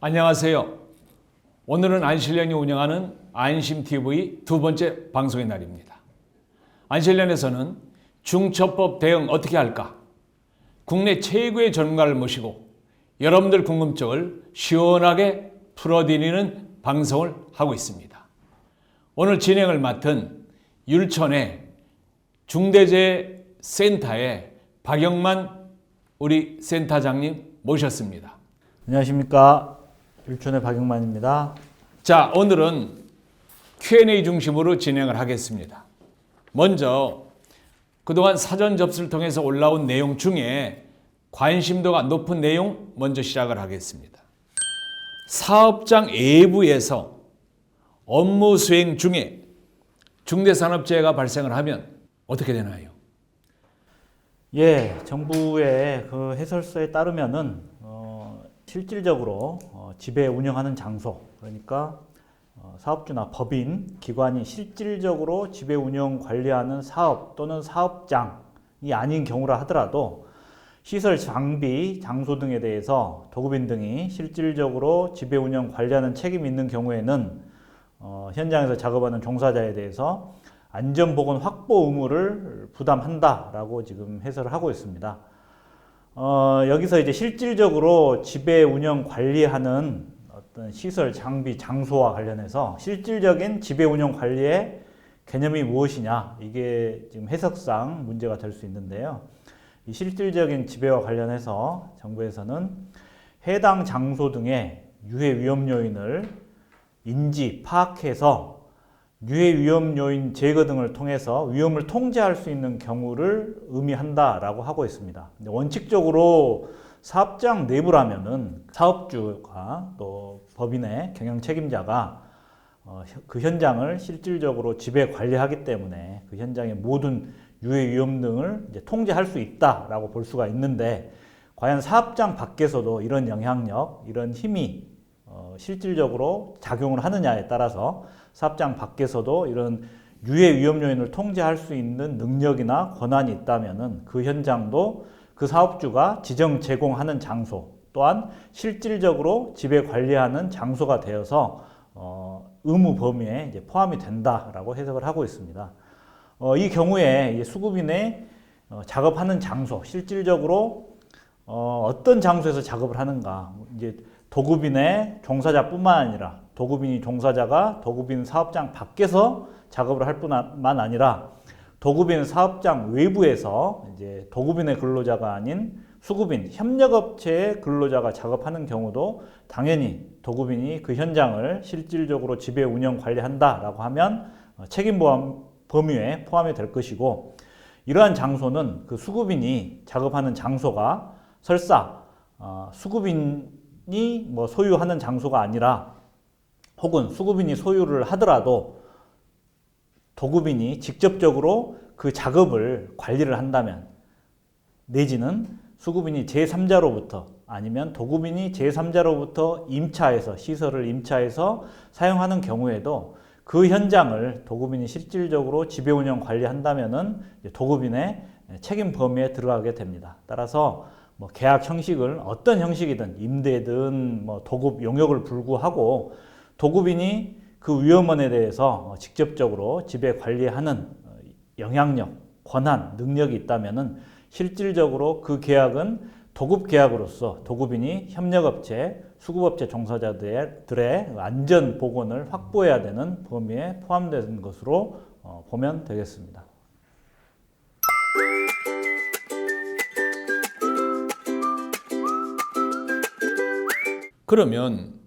안녕하세요. 오늘은 안실련이 운영하는 안심TV 두 번째 방송의 날입니다. 안실련에서는 중처법 대응 어떻게 할까? 국내 최고의 전문가를 모시고 여러분들 궁금증을 시원하게 풀어드리는 방송을 하고 있습니다. 오늘 진행을 맡은 율천의 중대재해센터의 박영만 우리 센터장님 모셨습니다. 안녕하십니까. 율천의 박영만입니다. 자, 오늘은 Q&A 중심으로 진행을 하겠습니다. 먼저 그동안 사전 접수를 통해서 올라온 내용 중에 관심도가 높은 내용 먼저 시작을 하겠습니다. 사업장 외부에서 업무 수행 중에 중대산업재해가 발생을 하면 어떻게 되나요? 예, 정부의 그 해설서에 따르면은 실질적으로 지배 운영하는 장소, 그러니까 사업주나 법인, 기관이 실질적으로 지배 운영 관리하는 사업 또는 사업장이 아닌 경우라 하더라도 시설 장비, 장소 등에 대해서 도급인 등이 실질적으로 지배 운영 관리하는 책임이 있는 경우에는 현장에서 작업하는 종사자에 대해서 안전보건 확보 의무를 부담한다라고 지금 해설을 하고 있습니다. 여기서 이제 실질적으로 지배 운영 관리하는 어떤 시설, 장비, 장소와 관련해서 실질적인 지배 운영 관리의 개념이 무엇이냐, 이게 지금 해석상 문제가 될 수 있는데요. 이 실질적인 지배와 관련해서 정부에서는 해당 장소 등의 유해 위험 요인을 인지, 파악해서 유해 위험 요인 제거 등을 통해서 위험을 통제할 수 있는 경우를 의미한다라고 하고 있습니다. 원칙적으로 사업장 내부라면은 사업주가 또 법인의 경영 책임자가 그 현장을 실질적으로 지배 관리하기 때문에 그 현장의 모든 유해 위험 등을 이제 통제할 수 있다라고 볼 수가 있는데, 과연 사업장 밖에서도 이런 영향력, 이런 힘이 실질적으로 작용을 하느냐에 따라서 사업장 밖에서도 이런 유해 위험 요인을 통제할 수 있는 능력이나 권한이 있다면은 그 현장도 그 사업주가 지정 제공하는 장소 또한 실질적으로 지배 관리하는 장소가 되어서 의무 범위에 이제 포함이 된다라고 해석을 하고 있습니다. 이 경우에 수급인의 작업하는 장소, 실질적으로 어떤 장소에서 작업을 하는가, 이제 도급인의 종사자뿐만 아니라 도급인이 종사자가 도급인 사업장 밖에서 작업을 할 뿐만 아니라 도급인 사업장 외부에서 이제 도급인의 근로자가 아닌 수급인, 협력업체의 근로자가 작업하는 경우도 당연히 도급인이 그 현장을 실질적으로 지배 운영 관리한다라고 하면 책임보험 범위에 포함이 될 것이고, 이러한 장소는 그 수급인이 작업하는 장소가 설사 수급인이 뭐 소유하는 장소가 아니라 혹은 수급인이 소유를 하더라도 도급인이 직접적으로 그 작업을 관리를 한다면, 내지는 수급인이 제3자로부터 아니면 도급인이 제3자로부터 임차해서 시설을 임차해서 사용하는 경우에도 그 현장을 도급인이 실질적으로 지배 운영 관리한다면은 도급인의 책임 범위에 들어가게 됩니다. 따라서 뭐 계약 형식을 어떤 형식이든 임대든 뭐 도급 용역을 불구하고 도급인이 그 위험원에 대해서 직접적으로 지배 관리하는 영향력, 권한, 능력이 있다면은 실질적으로 그 계약은 도급 계약으로서 도급인이 협력업체, 수급업체 종사자들의 안전 보건을 확보해야 되는 범위에 포함되는 것으로 보면 되겠습니다. 그러면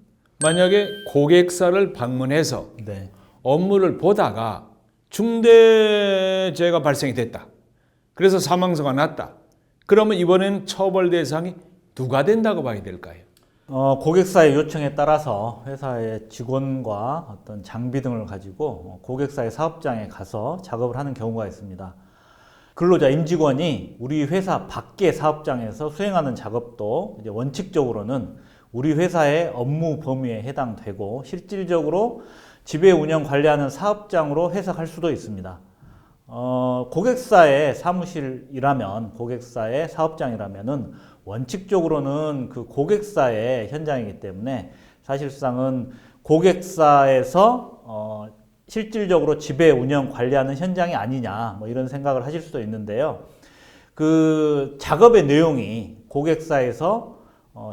만약에 고객사를 방문해서 네. 업무를 보다가 중대재해가 발생이 됐다. 그래서 사망사가 났다. 그러면 이번엔 처벌 대상이 누가 된다고 봐야 될까요? 고객사의 요청에 따라서 회사의 직원과 어떤 장비 등을 가지고 고객사의 사업장에 가서 작업을 하는 경우가 있습니다. 근로자 임직원이 우리 회사 밖의 사업장에서 수행하는 작업도 이제 원칙적으로는 우리 회사의 업무 범위에 해당되고 실질적으로 지배 운영 관리하는 사업장으로 해석할 수도 있습니다. 고객사의 사무실이라면, 고객사의 사업장이라면은 원칙적으로는 그 고객사의 현장이기 때문에 사실상은 고객사에서 실질적으로 지배 운영 관리하는 현장이 아니냐 뭐 이런 생각을 하실 수도 있는데요. 그 작업의 내용이 고객사에서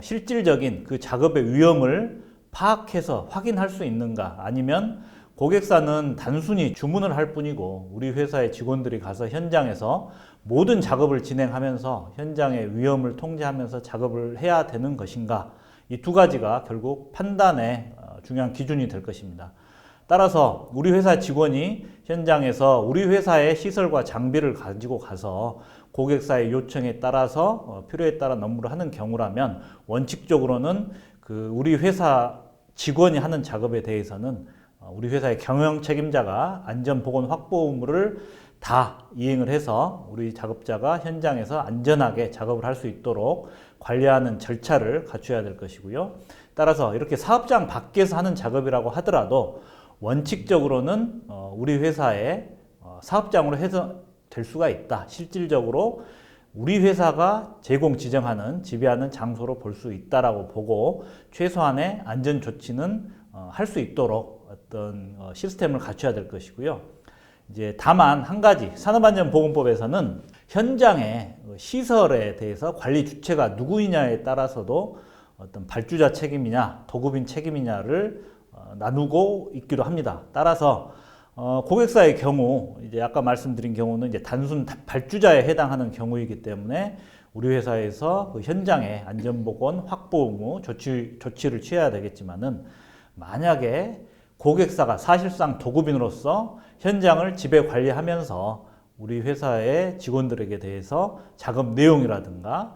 실질적인 그 작업의 위험을 파악해서 확인할 수 있는가, 아니면 고객사는 단순히 주문을 할 뿐이고 우리 회사의 직원들이 가서 현장에서 모든 작업을 진행하면서 현장의 위험을 통제하면서 작업을 해야 되는 것인가, 이 두 가지가 결국 판단의 중요한 기준이 될 것입니다. 따라서 우리 회사 직원이 현장에서 우리 회사의 시설과 장비를 가지고 가서 고객사의 요청에 따라서 필요에 따라 업무를 하는 경우라면 원칙적으로는 그 우리 회사 직원이 하는 작업에 대해서는 우리 회사의 경영 책임자가 안전보건 확보 의무를 다 이행을 해서 우리 작업자가 현장에서 안전하게 작업을 할 수 있도록 관리하는 절차를 갖춰야 될 것이고요. 따라서 이렇게 사업장 밖에서 하는 작업이라고 하더라도 원칙적으로는 우리 회사의 사업장으로 해서 될 수가 있다. 실질적으로 우리 회사가 지정하는 지배하는 장소로 볼 수 있다라고 보고 최소한의 안전 조치는 할 수 있도록 어떤 시스템을 갖춰야 될 것이고요. 이제 다만 한 가지, 산업안전보건법에서는 현장의 시설에 대해서 관리 주체가 누구이냐에 따라서도 어떤 발주자 책임이냐 도급인 책임이냐를 나누고 있기도 합니다. 따라서 고객사의 경우, 이제 아까 말씀드린 경우는 이제 단순 발주자에 해당하는 경우이기 때문에 우리 회사에서 그 현장의 안전보건 확보 의무 조치를 취해야 되겠지만은, 만약에 고객사가 사실상 도급인으로서 현장을 지배 관리하면서 우리 회사의 직원들에게 대해서 작업 내용이라든가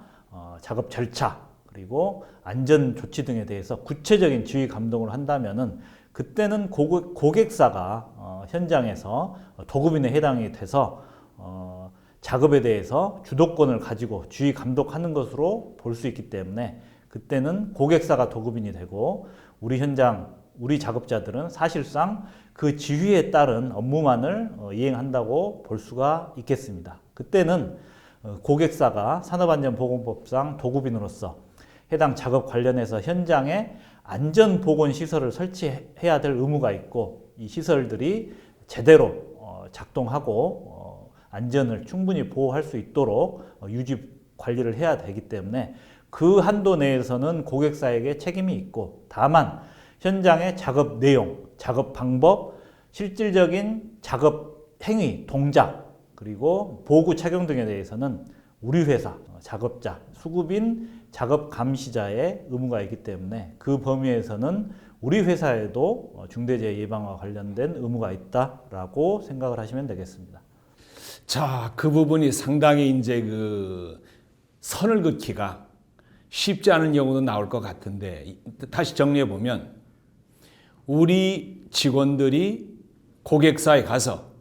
작업 절차 그리고 안전 조치 등에 대해서 구체적인 지휘 감독을 한다면은, 그때는 고객사가 현장에서 도급인에 해당이 돼서 작업에 대해서 주도권을 가지고 지휘 감독하는 것으로 볼 수 있기 때문에, 그때는 고객사가 도급인이 되고 우리 작업자들은 사실상 그 지휘에 따른 업무만을 이행한다고 볼 수가 있겠습니다. 그때는 고객사가 산업안전보건법상 도급인으로서 해당 작업 관련해서 현장에 안전보건시설을 설치해야 될 의무가 있고, 이 시설들이 제대로 작동하고 안전을 충분히 보호할 수 있도록 유지 관리를 해야 되기 때문에 그 한도 내에서는 고객사에게 책임이 있고, 다만 현장의 작업 내용, 작업 방법, 실질적인 작업 행위, 동작, 그리고 보구 착용 등에 대해서는 우리 회사 작업자, 수급인, 작업 감시자의 의무가 있기 때문에 그 범위에서는 우리 회사에도 중대재해 예방과 관련된 의무가 있다라고 생각을 하시면 되겠습니다. 자, 그 부분이 상당히 이제 그 선을 긋기가 쉽지 않은 경우도 나올 것 같은데, 다시 정리해 보면 우리 직원들이 고객사에 가서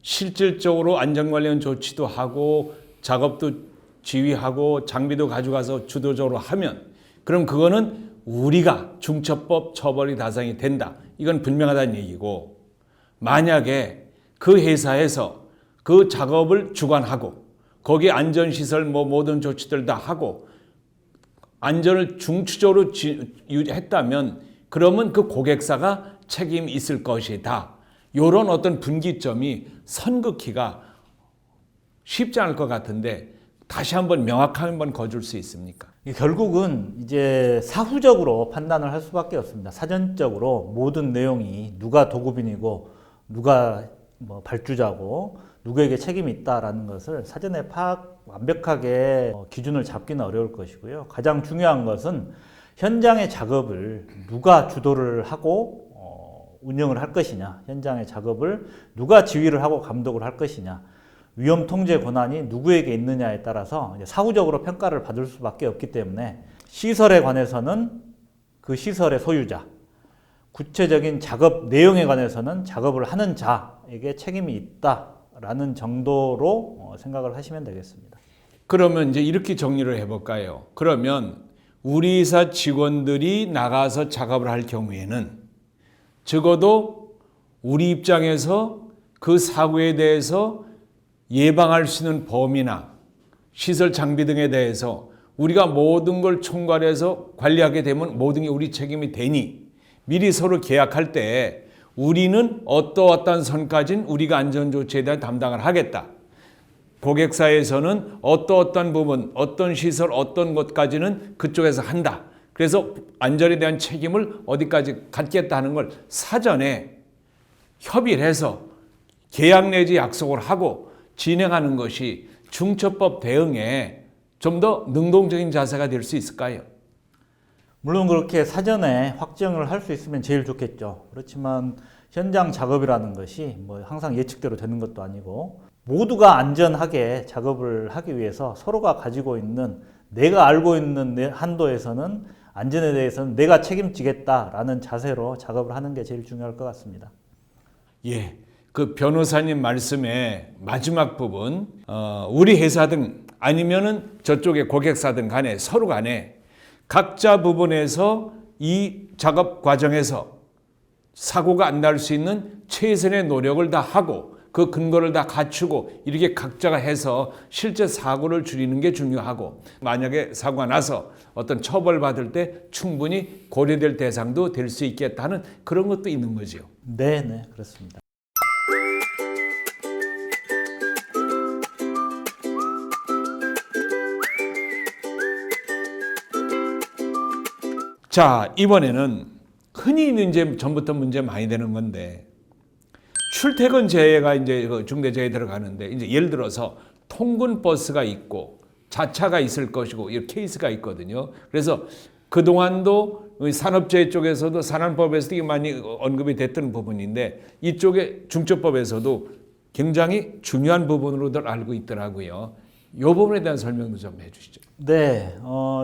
실질적으로 안전관련 조치도 하고 작업도 지휘하고 장비도 가져가서 주도적으로 하면, 그럼 그거는 우리가 중처법 처벌이 대상이 된다. 이건 분명하다는 얘기고, 만약에 그 회사에서 그 작업을 주관하고 거기 안전시설 모든 조치들 다 하고 안전을 중추적으로 했다면, 그러면 그 고객사가 책임이 있을 것이다. 이런 어떤 분기점이 선긋기가 쉽지 않을 것 같은데, 다시 한번 명확하게 한번 거줄 수 있습니까? 결국은 이제 사후적으로 판단을 할 수밖에 없습니다. 사전적으로 모든 내용이 누가 도급인이고 누가 발주자고 누구에게 책임이 있다라는 것을 사전에 완벽하게 기준을 잡기는 어려울 것이고요. 가장 중요한 것은 현장의 작업을 누가 주도를 하고 운영을 할 것이냐, 현장의 작업을 누가 지휘를 하고 감독을 할 것이냐, 위험 통제 권한이 누구에게 있느냐에 따라서 이제 사후적으로 평가를 받을 수밖에 없기 때문에, 시설에 관해서는 그 시설의 소유자, 구체적인 작업 내용에 관해서는 작업을 하는 자에게 책임이 있다라는 정도로 생각을 하시면 되겠습니다. 그러면 이제 이렇게 정리를 해볼까요? 그러면 우리 회사 직원들이 나가서 작업을 할 경우에는 적어도 우리 입장에서 그 사고에 대해서 예방할 수 있는 범위나 시설 장비 등에 대해서 우리가 모든 걸 총괄해서 관리하게 되면 모든 게 우리 책임이 되니 미리 서로 계약할 때 우리는 어떠한 선까지는 우리가 안전조치에 대한 담당을 하겠다. 고객사에서는 어떠한 부분, 어떤 시설, 어떤 것까지는 그쪽에서 한다. 그래서 안전에 대한 책임을 어디까지 갖겠다 하는 걸 사전에 협의를 해서 계약 내지 약속을 하고 진행하는 것이 중처법 대응에 좀 더 능동적인 자세가 될 수 있을까요? 물론 그렇게 사전에 확정을 할 수 있으면 제일 좋겠죠. 그렇지만 현장 작업이라는 것이 뭐 항상 예측대로 되는 것도 아니고 모두가 안전하게 작업을 하기 위해서 서로가 가지고 있는 내가 알고 있는 한도에서는 안전에 대해서는 내가 책임지겠다라는 자세로 작업을 하는 게 제일 중요할 것 같습니다. 예, 그 변호사님 말씀의 마지막 부분, 우리 회사든 아니면은 저쪽의 고객사든 간에 서로 간에 각자 부분에서 이 작업 과정에서 사고가 안 날 수 있는 최선의 노력을 다 하고 그 근거를 다 갖추고 이렇게 각자가 해서 실제 사고를 줄이는 게 중요하고 만약에 사고가 나서 어떤 처벌받을 때 충분히 고려될 대상도 될 수 있겠다 하는 그런 것도 있는 거죠. 네, 네, 그렇습니다. 자, 이번에는 흔히 이제 전부터 문제 많이 되는 건데 출퇴근 재해가 이제 중대재해에 들어가는데 이제 예를 들어서 통근 버스가 있고 자차가 있을 것이고 이 케이스가 있거든요. 그래서 그동안도 산업재해 쪽에서도 산안법에서도 이게 많이 언급이 됐던 부분인데 이쪽에 중처법에서도 굉장히 중요한 부분으로들 알고 있더라고요. 이 부분에 대한 설명도 좀 해주시죠. 네,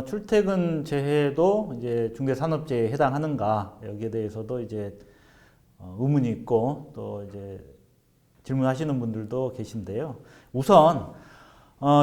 출퇴근 재해도 이제 중대산업재해에 해당하는가 여기에 대해서도 이제 의문이 있고 또 이제 질문하시는 분들도 계신데요. 우선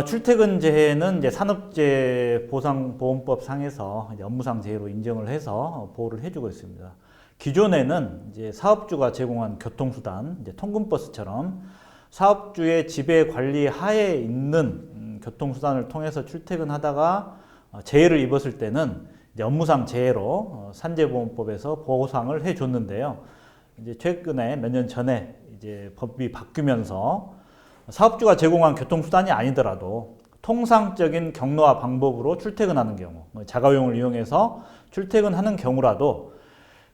출퇴근 재해는 이제 산업재해 보상보험법 상에서 이제 업무상 재해로 인정을 해서 보호를 해주고 있습니다. 기존에는 이제 사업주가 제공한 교통수단, 이제 통근버스처럼 사업주의 지배 관리 하에 있는 교통수단을 통해서 출퇴근하다가 재해를 입었을 때는 이제 업무상 재해로 산재보험법에서 보상을 해줬는데요. 이제 최근에 몇 년 전에 이제 법이 바뀌면서 사업주가 제공한 교통수단이 아니더라도 통상적인 경로와 방법으로 출퇴근하는 경우, 자가용을 이용해서 출퇴근하는 경우라도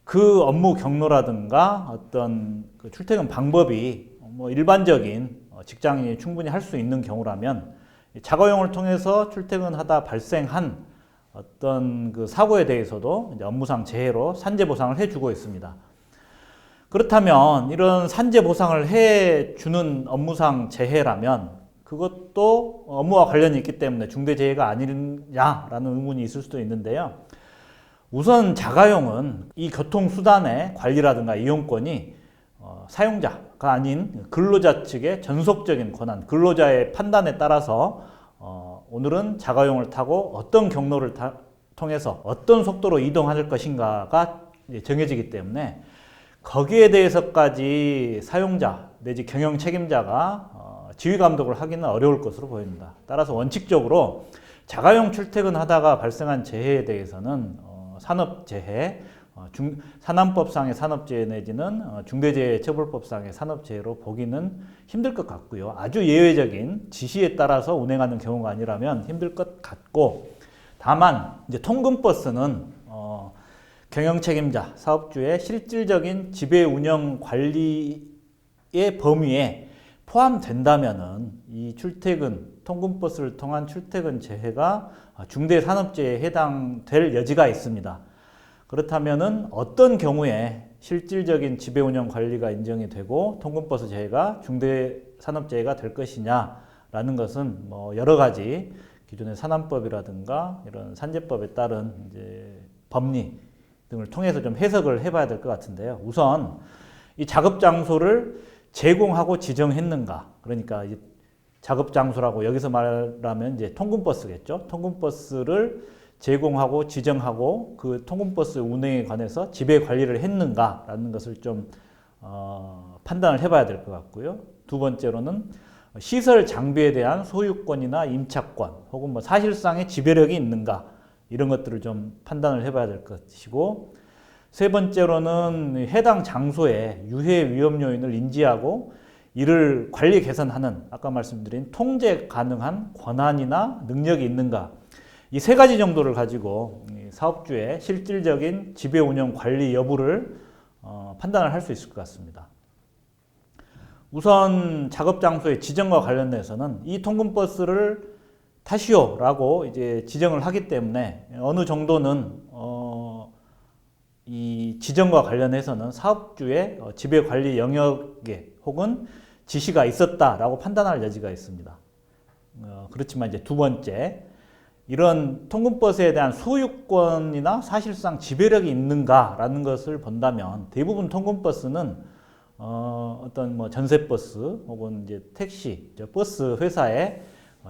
그 업무 경로라든가 어떤 그 출퇴근 방법이 뭐 일반적인 직장인이 충분히 할 수 있는 경우라면 자가용을 통해서 출퇴근하다 발생한 어떤 그 사고에 대해서도 이제 업무상 재해로 산재 보상을 해주고 있습니다. 그렇다면 이런 산재 보상을 해주는 업무상 재해라면 그것도 업무와 관련이 있기 때문에 중대재해가 아니냐라는 의문이 있을 수도 있는데요. 우선 자가용은 이 교통수단의 관리라든가 이용권이 사용자가 아닌 근로자 측의 전속적인 권한, 근로자의 판단에 따라서 오늘은 자가용을 타고 어떤 경로를 통해서 어떤 속도로 이동할 것인가가 정해지기 때문에 거기에 대해서까지 사용자 내지 경영 책임자가 지휘 감독을 하기는 어려울 것으로 보입니다. 따라서 원칙적으로 자가용 출퇴근하다가 발생한 재해에 대해서는 산업재해, 산안법상의 산업재해 내지는 중대재해처벌법상의 산업재해로 보기는 힘들 것 같고요. 아주 예외적인 지시에 따라서 운행하는 경우가 아니라면 힘들 것 같고, 다만 이제 통근버스는 경영 책임자, 사업주의 실질적인 지배 운영 관리의 범위에 포함된다면은 이 출퇴근, 통근버스를 통한 출퇴근 재해가 중대산업재해에 해당될 여지가 있습니다. 그렇다면은 어떤 경우에 실질적인 지배 운영 관리가 인정이 되고 통근버스 재해가 중대산업재해가 될 것이냐라는 것은 뭐 여러 가지 기존의 산안법이라든가 이런 산재법에 따른 이제 법리 등을 통해서 좀 해석을 해봐야 될 것 같은데요. 우선 이 작업 장소를 제공하고 지정했는가? 그러니까 이 작업 장소라고 여기서 말하면 이제 통근버스겠죠. 통근버스를 제공하고 지정하고 그 통근버스 운행에 관해서 지배 관리를 했는가라는 것을 좀 판단을 해봐야 될 것 같고요. 두 번째로는 시설 장비에 대한 소유권이나 임차권 혹은 뭐 사실상의 지배력이 있는가 이런 것들을 좀 판단을 해봐야 될 것이고, 세 번째로는 해당 장소의 유해 위험 요인을 인지하고 이를 관리 개선하는 아까 말씀드린 통제 가능한 권한이나 능력이 있는가, 이 세 가지 정도를 가지고 사업주의 실질적인 지배 운영 관리 여부를 판단을 할 수 있을 것 같습니다. 우선 작업 장소의 지정과 관련돼서는 이 통근버스를 타시오라고 이제 지정을 하기 때문에 어느 정도는 이 지정과 관련해서는 사업주의 지배 관리 영역에 혹은 지시가 있었다라고 판단할 여지가 있습니다. 그렇지만 이제 두 번째, 이런 통근버스에 대한 소유권이나 사실상 지배력이 있는가라는 것을 본다면 대부분 통근버스는 어떤 뭐 전세버스 혹은 이제 택시, 버스 회사의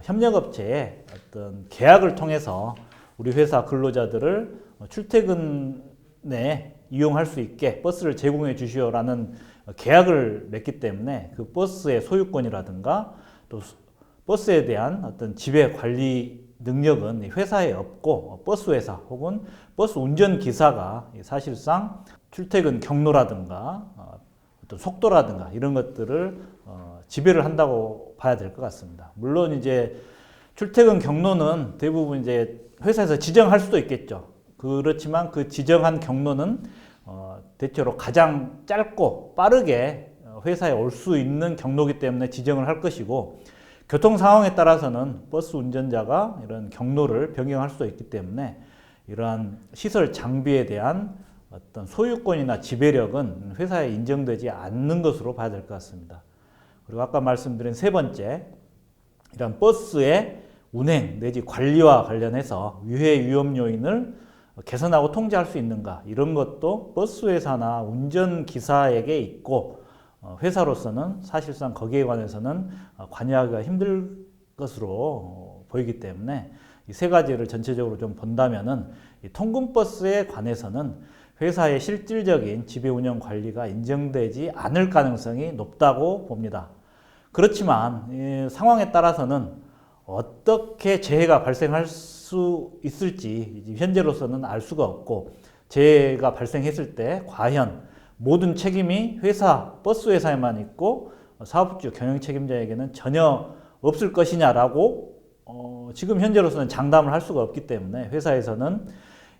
협력업체에 어떤 계약을 통해서 우리 회사 근로자들을 출퇴근에 이용할 수 있게 버스를 제공해 주시오라는 계약을 맺기 때문에 그 버스의 소유권이라든가 또 버스에 대한 어떤 지배 관리 능력은 회사에 없고 버스 회사 혹은 버스 운전기사가 사실상 출퇴근 경로라든가 어떤 속도라든가 이런 것들을 지배를 한다고 봐야 될 것 같습니다. 물론 이제 출퇴근 경로는 대부분 이제 회사에서 지정할 수도 있겠죠. 그렇지만 그 지정한 경로는 대체로 가장 짧고 빠르게 회사에 올 수 있는 경로이기 때문에 지정을 할 것이고, 교통 상황에 따라서는 버스 운전자가 이런 경로를 변경할 수도 있기 때문에 이러한 시설 장비에 대한 어떤 소유권이나 지배력은 회사에 인정되지 않는 것으로 봐야 될 것 같습니다. 그리고 아까 말씀드린 세 번째, 이런 버스의 운행 내지 관리와 관련해서 유해 위험 요인을 개선하고 통제할 수 있는가, 이런 것도 버스 회사나 운전기사에게 있고 회사로서는 사실상 거기에 관해서는 관여하기가 힘들 것으로 보이기 때문에 이 세 가지를 전체적으로 좀 본다면은 이 통근버스에 관해서는 회사의 실질적인 지배 운영 관리가 인정되지 않을 가능성이 높다고 봅니다. 그렇지만 상황에 따라서는 어떻게 재해가 발생할 수 있을지 현재로서는 알 수가 없고, 재해가 발생했을 때 과연 모든 책임이 버스 회사에만 있고 사업주 경영 책임자에게는 전혀 없을 것이냐라고 지금 현재로서는 장담을 할 수가 없기 때문에 회사에서는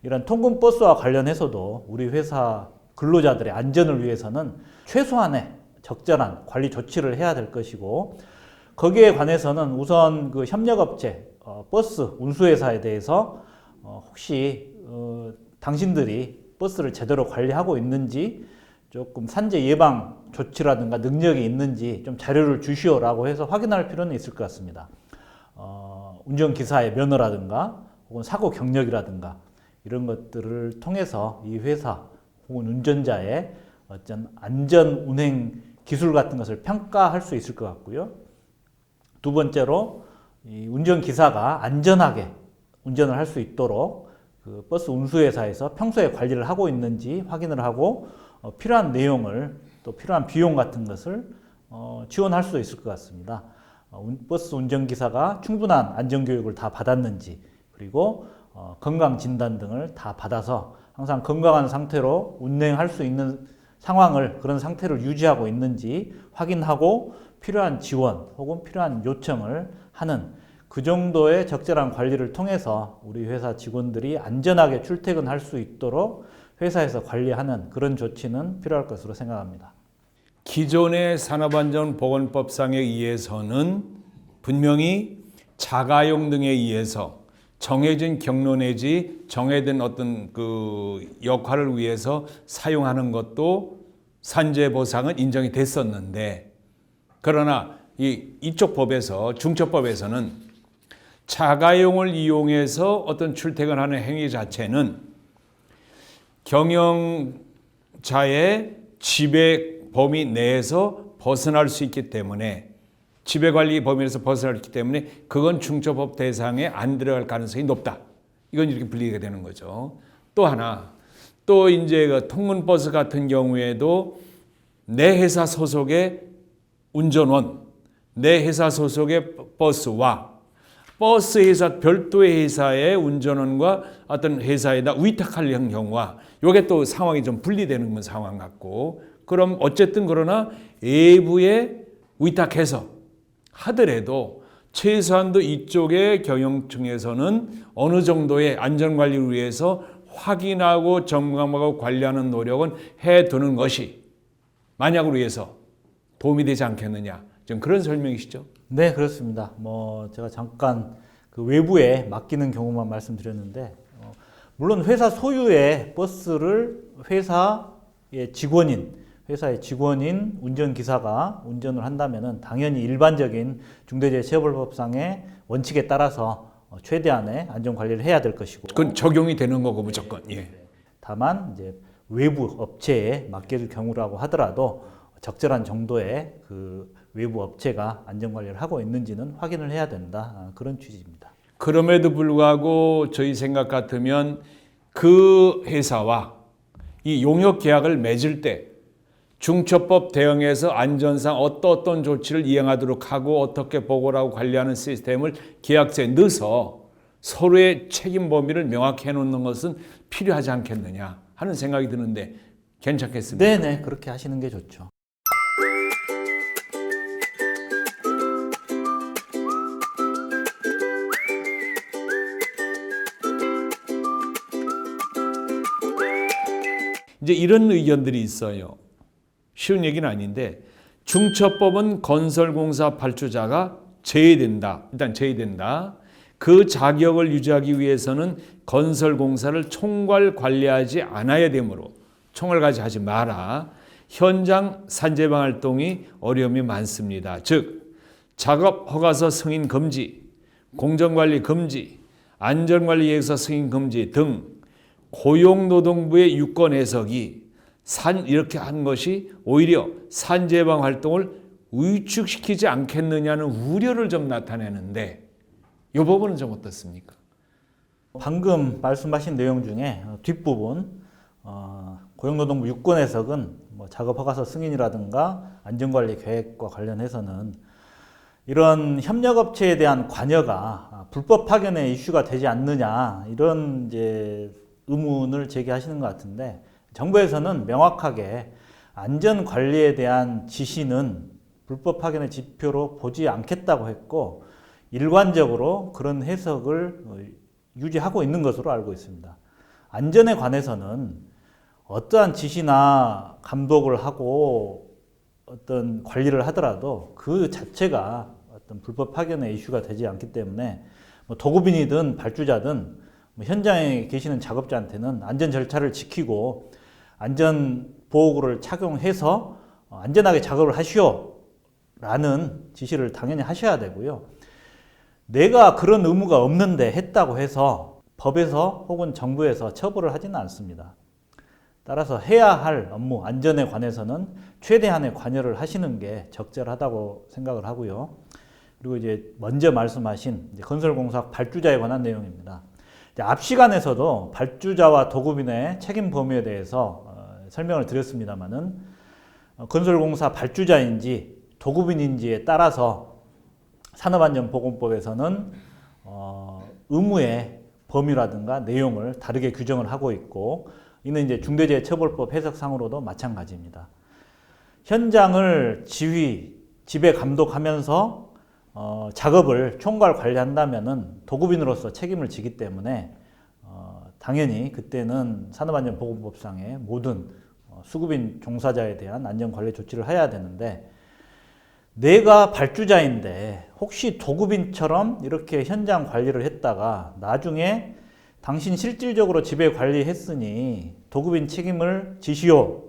이런 통근버스와 관련해서도 우리 회사 근로자들의 안전을 위해서는 최소한의 적절한 관리 조치를 해야 될 것이고, 거기에 관해서는 우선 그 협력업체, 버스 운수회사에 대해서 혹시 당신들이 버스를 제대로 관리하고 있는지, 조금 산재 예방 조치라든가 능력이 있는지 좀 자료를 주시오라고 해서 확인할 필요는 있을 것 같습니다. 운전기사의 면허라든가 혹은 사고 경력이라든가 이런 것들을 통해서 이 회사 혹은 운전자의 어떤 안전 운행 기술 같은 것을 평가할 수 있을 것 같고요. 두 번째로 이 운전기사가 안전하게 운전을 할 수 있도록 그 버스 운수회사에서 평소에 관리를 하고 있는지 확인을 하고 필요한 내용을 또 필요한 비용 같은 것을 지원할 수 있을 것 같습니다. 버스 운전기사가 충분한 안전교육을 다 받았는지, 그리고 건강진단 등을 다 받아서 항상 건강한 상태로 운행할 수 있는 상황을, 그런 상태를 유지하고 있는지 확인하고 필요한 지원 혹은 필요한 요청을 하는 그 정도의 적절한 관리를 통해서 우리 회사 직원들이 안전하게 출퇴근할 수 있도록 회사에서 관리하는 그런 조치는 필요할 것으로 생각합니다. 기존의 산업안전보건법상에 의해서는 분명히 자가용 등에 의해서 정해진 경로 내지 정해진 어떤 그 역할을 위해서 사용하는 것도 산재 보상은 인정이 됐었는데, 그러나 이쪽 법에서, 중처법에서는 자가용을 이용해서 어떤 출퇴근하는 행위 자체는 경영자의 지배 범위 내에서 벗어날 수 있기 때문에, 지배관리 범위에서 벗어날 수 있기 때문에 그건 중처법 대상에 안 들어갈 가능성이 높다. 이건 이렇게 분리가 되는 거죠. 또 하나, 또 이제 그 통근버스 같은 경우에도 내 회사 소속의 운전원, 내 회사 소속의 버스와 버스 회사 별도의 회사의 운전원과 어떤 회사에다 위탁할 경우와 이게 또 상황이 좀 분리되는 상황 같고, 그럼 어쨌든 그러나 외부에 위탁해서 하더라도 최소한도 이쪽의 경영층에서는 어느 정도의 안전관리를 위해서 확인하고 점검하고 관리하는 노력은 해두는 것이 만약을 위해서 도움이 되지 않겠느냐, 지금 그런 설명이시죠? 네, 그렇습니다. 제가 잠깐 그 외부에 맡기는 경우만 말씀드렸는데, 물론 회사 소유의 버스를 회사의 직원인 운전기사가 운전을 한다면은 당연히 일반적인 중대재해처벌법상의 원칙에 따라서 최대한의 안전관리를 해야 될 것이고. 그건 적용이 되는 거고 무조건. 예. 다만 이제 외부 업체에 맡길 경우라고 하더라도 적절한 정도의 그 외부 업체가 안전관리를 하고 있는지는 확인을 해야 된다. 그런 취지입니다. 그럼에도 불구하고 저희 생각 같으면 그 회사와 이 용역 계약을 맺을 때 중처법 대응해서 안전상 어떤 조치를 이행하도록 하고 어떻게 보고를 하고 관리하는 시스템을 계약서에 넣어서 서로의 책임 범위를 명확히 해놓는 것은 필요하지 않겠느냐 하는 생각이 드는데 괜찮겠습니까? 네네, 그렇게 하시는 게 좋죠. 이제 이런 의견들이 있어요. 쉬운 얘기는 아닌데 중처법은 건설공사 발주자가 제외된다. 일단 제외된다. 그 자격을 유지하기 위해서는 건설공사를 총괄 관리하지 않아야 되므로 총괄까지 하지 마라. 현장 산재방 활동이 어려움이 많습니다. 즉 작업 허가서 승인 금지, 공정관리 금지, 안전관리 계획서 승인 금지 등 고용노동부의 유권 해석이 이렇게 한 것이 오히려 산재방 활동을 위축시키지 않겠느냐는 우려를 좀 나타내는데 이 부분은 좀 어떻습니까? 방금 말씀하신 내용 중에 뒷부분 고용노동부 유권 해석은 작업 허가서 승인이라든가 안전관리 계획과 관련해서는 이런 협력업체에 대한 관여가 불법 파견의 이슈가 되지 않느냐, 이런 이제 의문을 제기하시는 것 같은데, 정부에서는 명확하게 안전관리에 대한 지시는 불법 파견의 지표로 보지 않겠다고 했고, 일관적으로 그런 해석을 유지하고 있는 것으로 알고 있습니다. 안전에 관해서는 어떠한 지시나 감독을 하고 어떤 관리를 하더라도 그 자체가 어떤 불법 파견의 이슈가 되지 않기 때문에 도급인이든 발주자든 현장에 계시는 작업자한테는 안전 절차를 지키고 안전 보호구를 착용해서 안전하게 작업을 하시오 라는 지시를 당연히 하셔야 되고요. 내가 그런 의무가 없는데 했다고 해서 법에서 혹은 정부에서 처벌을 하지는 않습니다. 따라서 해야 할 업무 안전에 관해서는 최대한의 관여를 하시는 게 적절하다고 생각을 하고요. 그리고 이제 먼저 말씀하신 건설공사 발주자에 관한 내용입니다. 앞 시간에서도 발주자와 도급인의 책임 범위에 대해서 설명을 드렸습니다만은 건설공사 발주자인지 도급인인지에 따라서 산업안전보건법에서는 의무의 범위라든가 내용을 다르게 규정을 하고 있고, 이는 이제 중대재해처벌법 해석상으로도 마찬가지입니다. 현장을 지배 감독하면서 작업을 총괄 관리한다면은 도급인으로서 책임을 지기 때문에 당연히 그때는 산업안전보건법상의 모든 수급인 종사자에 대한 안전관리 조치를 해야 되는데, 내가 발주자인데 혹시 도급인처럼 이렇게 현장 관리를 했다가 나중에 당신 실질적으로 지배 관리했으니 도급인 책임을 지시오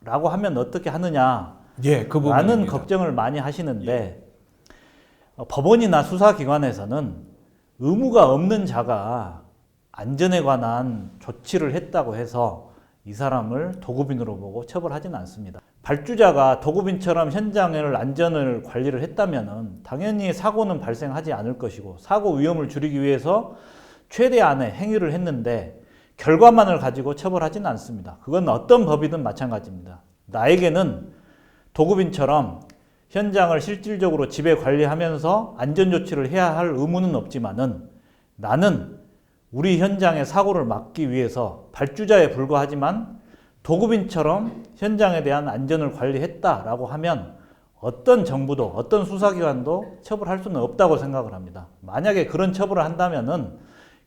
라고 하면 어떻게 하느냐 라는 걱정을 많이 하시는데, 법원이나 수사기관에서는 의무가 없는 자가 안전에 관한 조치를 했다고 해서 이 사람을 도급인으로 보고 처벌하지는 않습니다. 발주자가 도급인처럼 현장을 안전을 관리를 했다면 당연히 사고는 발생하지 않을 것이고, 사고 위험을 줄이기 위해서 최대한의 행위를 했는데 결과만을 가지고 처벌하지는 않습니다. 그건 어떤 법이든 마찬가지입니다. 나에게는 도급인처럼 현장을 실질적으로 지배 관리하면서 안전조치를 해야 할 의무는 없지만은 나는 우리 현장의 사고를 막기 위해서 발주자에 불과하지만 도급인처럼 현장에 대한 안전을 관리했다라고 하면 어떤 정부도 어떤 수사기관도 처벌할 수는 없다고 생각을 합니다. 만약에 그런 처벌을 한다면은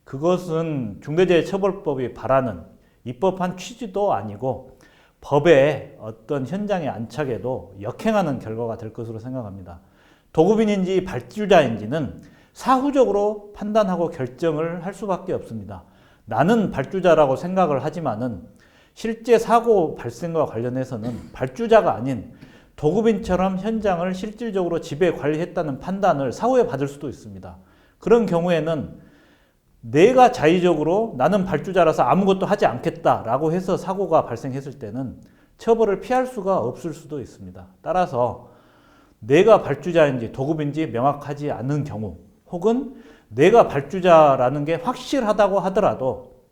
그것은 중대재해처벌법이 바라는 입법한 취지도 아니고 법의 어떤 현장의 안착에도 역행하는 결과가 될 것으로 생각합니다. 도급인인지 발주자인지는 사후적으로 판단하고 결정을 할 수밖에 없습니다. 나는 발주자라고 생각을 하지만은 실제 사고 발생과 관련해서는 발주자가 아닌 도급인처럼 현장을 실질적으로 지배 관리했다는 판단을 사후에 받을 수도 있습니다. 그런 경우에는 내가 자의적으로 나는 발주자라서 아무것도 하지 않겠다라고 해서 사고가 발생했을 때는 처벌을 피할 수가 없을 수도 있습니다. 따라서 내가 발주자인지 도급인지 명확하지 않은 경우 혹은 내가 발주자라는 게 확실하다고 하더라도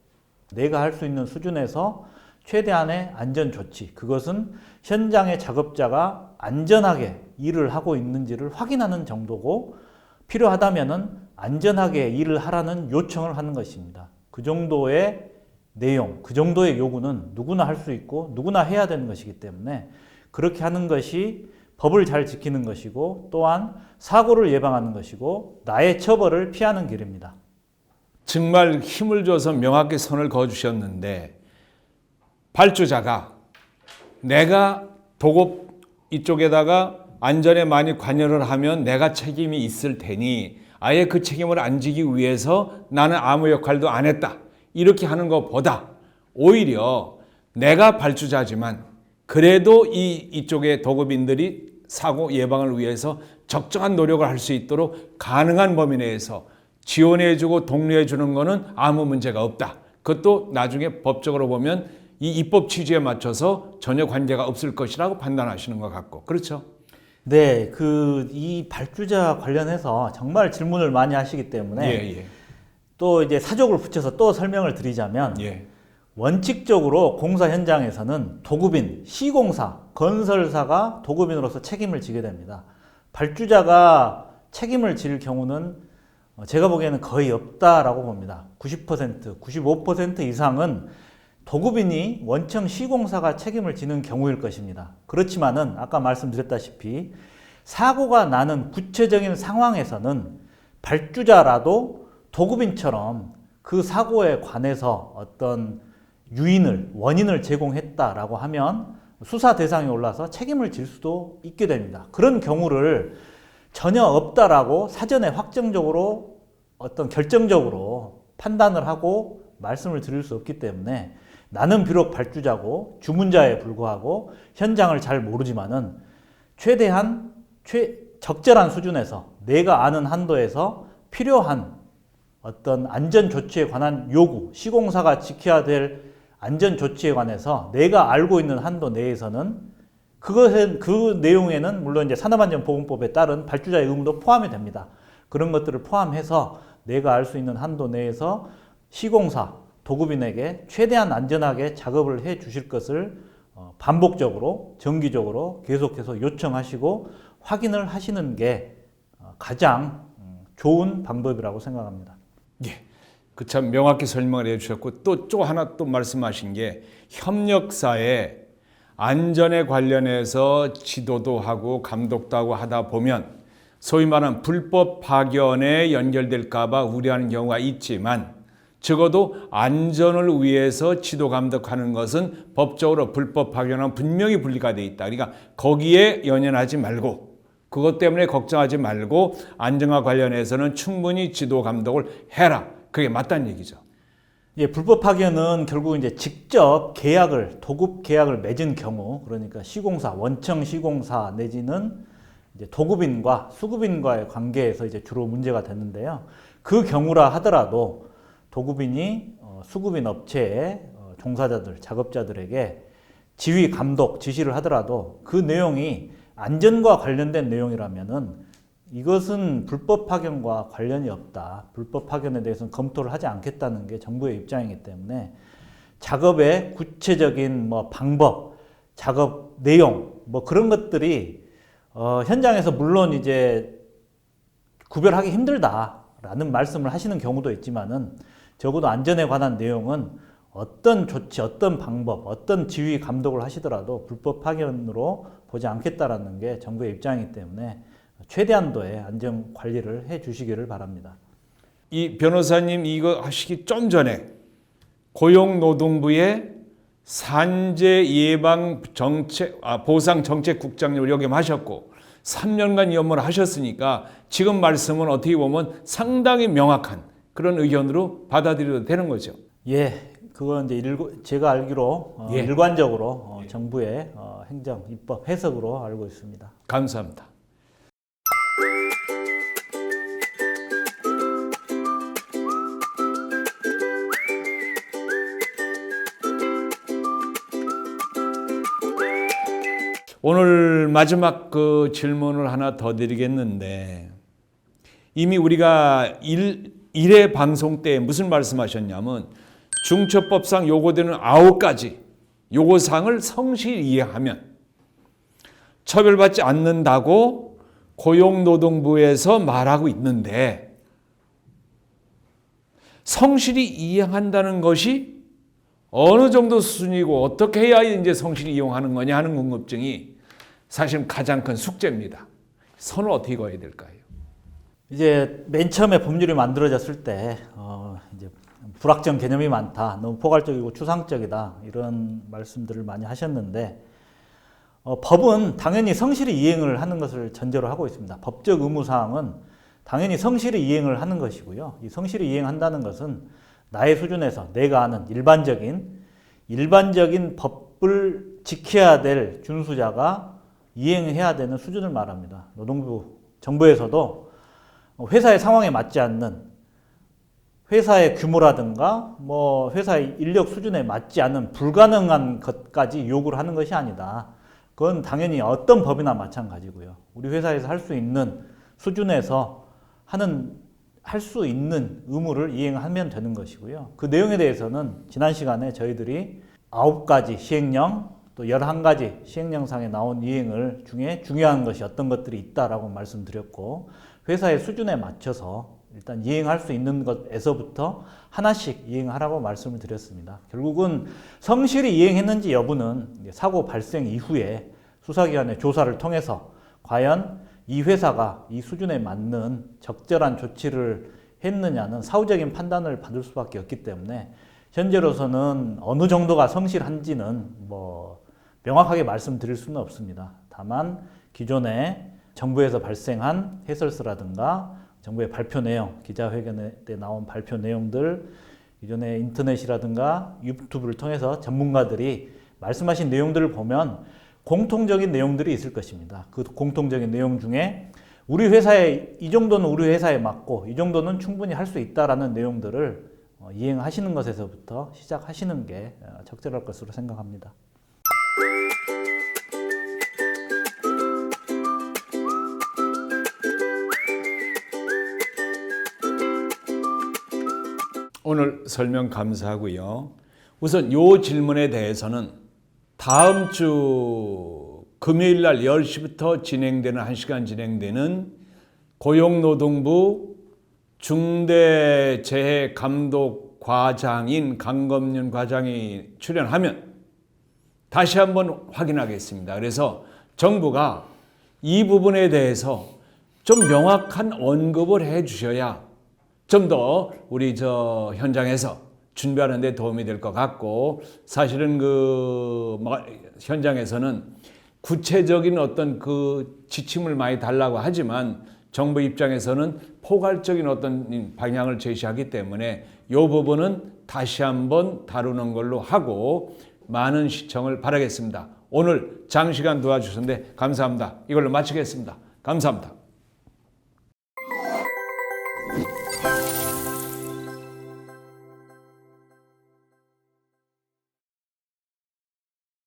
내가 할 수 있는 수준에서 최대한의 안전조치, 그것은 현장의 작업자가 안전하게 일을 하고 있는지를 확인하는 정도고 필요하다면은 안전하게 일을 하라는 요청을 하는 것입니다. 그 정도의 내용, 그 정도의 요구는 누구나 할 수 있고 누구나 해야 되는 것이기 때문에 그렇게 하는 것이 법을 잘 지키는 것이고 또한 사고를 예방하는 것이고 나의 처벌을 피하는 길입니다. 정말 힘을 줘서 명확히 선을 그어주셨는데 발주자가 내가 도급 이쪽에다가 안전에 많이 관여를 하면 내가 책임이 있을 테니 아예 그 책임을 안 지기 위해서 나는 아무 역할도 안 했다. 이렇게 하는 것보다 오히려 내가 발주자지만 그래도 이쪽의 도급인들이 사고 예방을 위해서 적정한 노력을 할 수 있도록 가능한 범위 내에서 지원해주고 독려해주는 것은 아무 문제가 없다. 그것도 나중에 법적으로 보면 이 입법 취지에 맞춰서 전혀 관계가 없을 것이라고 판단하시는 것 같고 그렇죠? 네, 이 발주자 관련해서 정말 질문을 많이 하시기 때문에 또 이제 사족을 붙여서 또 설명을 드리자면 원칙적으로 공사 현장에서는 도급인, 시공사, 건설사가 도급인으로서 책임을 지게 됩니다. 발주자가 책임을 질 경우는 제가 보기에는 거의 없다라고 봅니다. 90%, 95% 이상은 도급인이 원청 시공사가 책임을 지는 경우일 것입니다. 그렇지만은 아까 말씀드렸다시피 사고가 나는 구체적인 상황에서는 발주자라도 도급인처럼 그 사고에 관해서 어떤 원인을 제공했다라고 하면 수사 대상에 올라서 책임을 질 수도 있게 됩니다. 그런 경우를 전혀 없다라고 사전에 확정적으로 어떤 결정적으로 판단을 하고 말씀을 드릴 수 없기 때문에 나는 비록 발주자고 주문자에 불과하고 현장을 잘 모르지만은 최대한 적절한 수준에서 내가 아는 한도에서 필요한 어떤 안전조치에 관한 요구, 시공사가 지켜야 될 안전조치에 관해서 내가 알고 있는 한도 내에서는 그 내용에는 물론 이제 산업안전보건법에 따른 발주자의 의무도 포함이 됩니다. 그런 것들을 포함해서 내가 알 수 있는 한도 내에서 시공사, 도급인에게 최대한 안전하게 작업을 해 주실 것을 반복적으로, 정기적으로 계속해서 요청하시고 확인을 하시는 게 가장 좋은 방법이라고 생각합니다. 예. 그 참 명확히 설명을 해주셨고 또 하나 또 말씀하신 게 협력사에 안전에 관련해서 지도도 하고 감독도 하고 하다 보면 소위 말하는 불법 파견에 연결될까 봐 우려하는 경우가 있지만 적어도 안전을 위해서 지도 감독하는 것은 법적으로 불법 파견은 분명히 분리가 돼 있다. 그러니까 거기에 연연하지 말고 그것 때문에 걱정하지 말고 안전과 관련해서는 충분히 지도 감독을 해라. 그게 맞다는 얘기죠. 예, 불법 파견은 결국 이제 직접 도급 계약을 맺은 경우, 그러니까 시공사, 원청 시공사 내지는 이제 도급인과 수급인과의 관계에서 이제 주로 문제가 되는데요. 그 경우라 하더라도 도급인이 수급인 업체의 종사자들, 작업자들에게 지휘, 감독, 지시를 하더라도 그 내용이 안전과 관련된 내용이라면은 이것은 불법 파견과 관련이 없다. 불법 파견에 대해서는 검토를 하지 않겠다는 게 정부의 입장이기 때문에 작업의 구체적인 방법, 작업 내용 그런 것들이 현장에서 물론 이제 구별하기 힘들다라는 말씀을 하시는 경우도 있지만은 적어도 안전에 관한 내용은 어떤 조치, 어떤 방법, 어떤 지휘 감독을 하시더라도 불법 파견으로 보지 않겠다라는 게 정부의 입장이기 때문에 최대한도의 안전 관리를 해 주시기를 바랍니다. 이 변호사님 이거 하시기 좀 전에 고용노동부의 산재 예방 정책 보상 정책국장님을 역임하셨고 3년간 이 업무를 하셨으니까 지금 말씀은 어떻게 보면 상당히 명확한 그런 의견으로 받아들여도 되는 거죠. 예, 그건 이제 제가 알기로 예. 일관적으로 정부의 행정 입법 해석으로 알고 있습니다. 감사합니다. 오늘 마지막 그 질문을 하나 더 드리겠는데 이미 우리가 1회 방송 때 무슨 말씀하셨냐면 중처법상 요구되는 9가지 요구사항을 성실히 이해하면 처벌받지 않는다고 고용노동부에서 말하고 있는데 성실히 이행한다는 것이 어느 정도 수준이고 어떻게 해야 이제 성실히 이용하는 거냐 하는 궁금증이 사실 가장 큰 숙제입니다. 선을 어떻게 그어야 될까요? 이제 맨 처음에 법률이 만들어졌을 때 이제 불확정 개념이 많다, 너무 포괄적이고 추상적이다 이런 말씀들을 많이 하셨는데 법은 당연히 성실히 이행을 하는 것을 전제로 하고 있습니다. 법적 의무 사항은 당연히 성실히 이행을 하는 것이고요. 이 성실히 이행한다는 것은 나의 수준에서 내가 아는 일반적인 법을 지켜야 될 준수자가 이행해야 되는 수준을 말합니다. 노동부, 정부에서도 회사의 상황에 맞지 않는 회사의 규모라든가 회사의 인력 수준에 맞지 않는 불가능한 것까지 요구를 하는 것이 아니다. 그건 당연히 어떤 법이나 마찬가지고요. 우리 회사에서 할 수 있는 수준에서 할 수 있는 의무를 이행하면 되는 것이고요. 그 내용에 대해서는 지난 시간에 저희들이 9가지 시행령 또 11가지 시행령상에 나온 이행을 중에 중요한 것이 어떤 것들이 있다라고 말씀드렸고 회사의 수준에 맞춰서 일단 이행할 수 있는 것에서부터 하나씩 이행하라고 말씀을 드렸습니다. 결국은 성실히 이행했는지 여부는 사고 발생 이후에 수사기관의 조사를 통해서 과연 이 회사가 이 수준에 맞는 적절한 조치를 했느냐는 사후적인 판단을 받을 수밖에 없기 때문에 현재로서는 어느 정도가 성실한지는 명확하게 말씀드릴 수는 없습니다. 다만 기존에 정부에서 발생한 해설서라든가 정부의 발표 내용, 기자회견 때 나온 발표 내용들, 기존의 인터넷이라든가 유튜브를 통해서 전문가들이 말씀하신 내용들을 보면 공통적인 내용들이 있을 것입니다. 그 공통적인 내용 중에 우리 회사에 이 정도는 우리 회사에 맞고 이 정도는 충분히 할 수 있다라는 내용들을 이행하시는 것에서부터 시작하시는 게 적절할 것으로 생각합니다. 오늘 설명 감사하고요. 우선 이 질문에 대해서는 다음 주 금요일 날 10시부터 진행되는 1시간 진행되는 고용노동부 중대재해감독과장인 강검윤 과장이 출연하면 다시 한번 확인하겠습니다. 그래서 정부가 이 부분에 대해서 좀 명확한 언급을 해 주셔야 좀 더 우리 현장에서 준비하는 데 도움이 될 것 같고 사실은 현장에서는 구체적인 어떤 그 지침을 많이 달라고 하지만 정부 입장에서는 포괄적인 어떤 방향을 제시하기 때문에 이 부분은 다시 한번 다루는 걸로 하고 많은 시청을 바라겠습니다. 오늘 장시간 도와주셨는데 감사합니다. 이걸로 마치겠습니다. 감사합니다.